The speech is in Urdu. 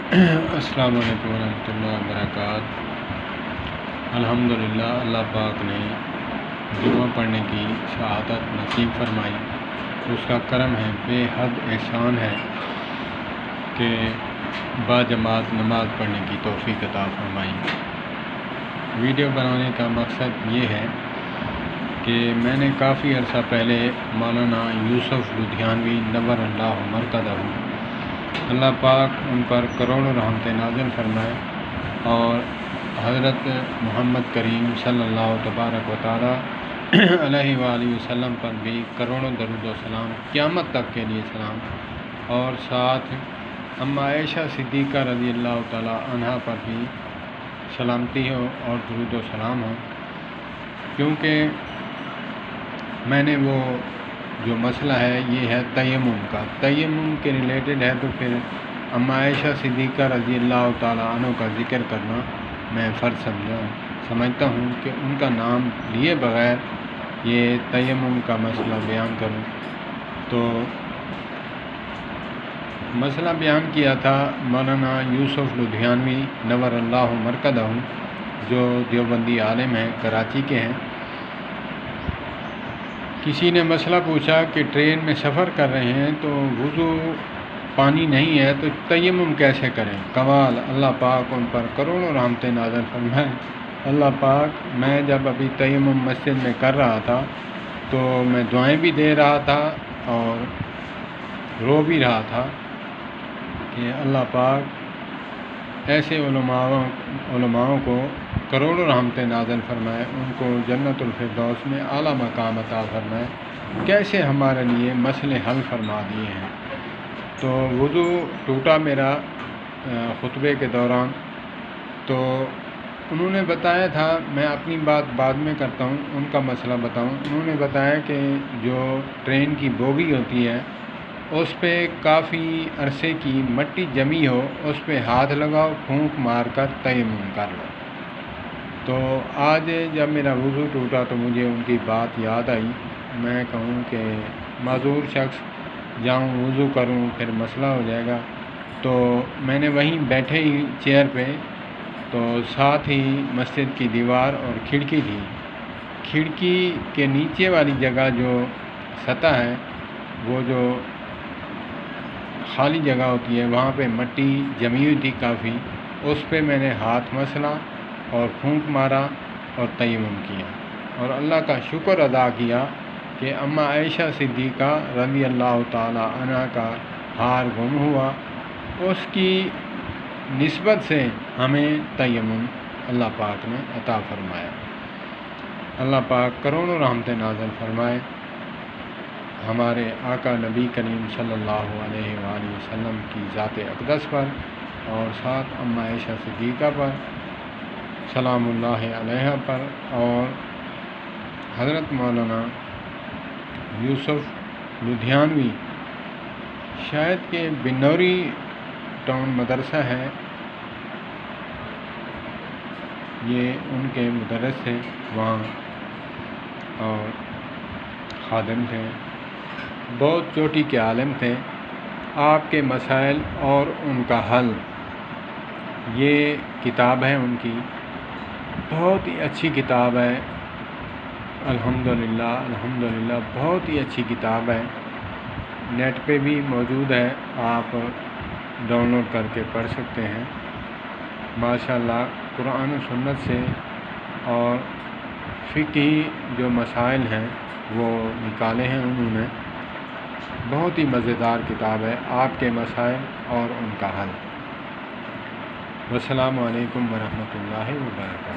السلام علیکم ورحمۃ اللہ وبرکاتہ۔ الحمدللہ، اللہ پاک نے جمعہ پڑھنے کی شہادت نصیب فرمائی۔ اس کا کرم ہے، بے حد احسان ہے کہ باجماعت نماز پڑھنے کی توفیق عطا فرمائی۔ ویڈیو بنانے کا مقصد یہ ہے کہ میں نے کافی عرصہ پہلے مولانا یوسف لدھیانوی نور اللہ مرکزہ، اللہ پاک ان پر کروڑوں رحمتیں نازل فرمائے، اور حضرت محمد کریم صلی اللہ تبارک و تعالی علیہ وآلہ وسلم پر بھی کروڑوں درود و سلام، قیامت تک کے لیے سلام، اور ساتھ اماں عائشہ صدیقہ رضی اللہ تعالی عنہا پر بھی سلامتی ہو اور درود و سلام ہو، کیونکہ میں نے وہ جو مسئلہ ہے یہ ہے تیمم کا، تیمم کے ریلیٹڈ ہے، تو پھر اماں عائشہ صدیقہ رضی اللہ تعالی عنہ کا ذکر کرنا میں فرض سمجھتا ہوں کہ ان کا نام لیے بغیر یہ تیمم کا مسئلہ بیان کروں۔ تو مسئلہ بیان کیا تھا مولانا یوسف لدھیانوی نور اللہ مرکزہ، جو دیوبندی عالم ہیں، کراچی کے ہیں۔ کسی نے مسئلہ پوچھا کہ ٹرین میں سفر کر رہے ہیں تو وضو پانی نہیں ہے تو تیمم کیسے کریں؟ کمال، اللہ پاک ان پر کروڑوں رحمتیں نازل فرمائے۔ اللہ پاک، میں جب ابھی تیمم مسجد میں کر رہا تھا تو میں دعائیں بھی دے رہا تھا اور رو بھی رہا تھا کہ اللہ پاک ایسے علماؤں کو کروڑوں رحمتیں نازل فرمائے، ان کو جنت الفردوس میں اعلیٰ مقام عطا فرمائے، کیسے ہمارے لیے مسئلے حل فرما دیے ہیں۔ تو وضو ٹوٹا میرا خطبے کے دوران، تو انہوں نے بتایا تھا، میں اپنی بات بعد میں کرتا ہوں، ان کا مسئلہ بتاؤں۔ انہوں نے بتایا کہ جو ٹرین کی بوگی ہوتی ہے اس پہ کافی عرصے کی مٹی جمی ہو، اس پہ ہاتھ لگاؤ، پھونک مار کر تیمم کر لو۔ تو آج جب میرا وضو ٹوٹا تو مجھے ان کی بات یاد آئی، میں کہوں کہ معذور شخص جاؤں وضو کروں پھر مسئلہ ہو جائے گا، تو میں نے وہیں بیٹھے ہی چیئر پہ، تو ساتھ ہی مسجد کی دیوار اور کھڑکی تھی، کھڑکی کے نیچے والی جگہ جو سطح ہے، وہ جو خالی جگہ ہوتی ہے وہاں پہ مٹی جمی ہوئی تھی کافی، اس پہ میں نے ہاتھ مسلا اور پھونک مارا اور تیمم کیا، اور اللہ کا شکر ادا کیا کہ اماں عائشہ صدیقہ رضی اللہ تعالی عنہ کا ہار گم ہوا، اس کی نسبت سے ہمیں تیمم اللہ پاک نے عطا فرمایا۔ اللہ پاک کروڑوں رحمتیں نازل فرمائے ہمارے آقا نبی کریم صلی اللہ علیہ وآلہ وسلم کی ذات اقدس پر، اور ساتھ اماں عائشہ صدیقہ پر سلام اللہ علیہ پر، اور حضرت مولانا یوسف لدھیانوی، شاید کہ بنوری ٹاؤن مدرسہ ہے، یہ ان کے مدرس تھے وہاں اور خادم تھے، بہت چوٹی کے عالم تھے۔ آپ کے مسائل اور ان کا حل، یہ کتاب ہے ان کی، بہت ہی اچھی کتاب ہے، الحمدللہ بہت ہی اچھی کتاب ہے، نیٹ پہ بھی موجود ہے، آپ ڈاؤن لوڈ کر کے پڑھ سکتے ہیں۔ ماشاءاللہ قرآن و سنت سے اور فقہی جو مسائل ہیں وہ نکالے ہیں انہوں نے، بہت ہی مزیدار کتاب ہے، آپ کے مسائل اور ان کا حل۔ والسلام علیکم ورحمۃ اللہ وبرکاتہ۔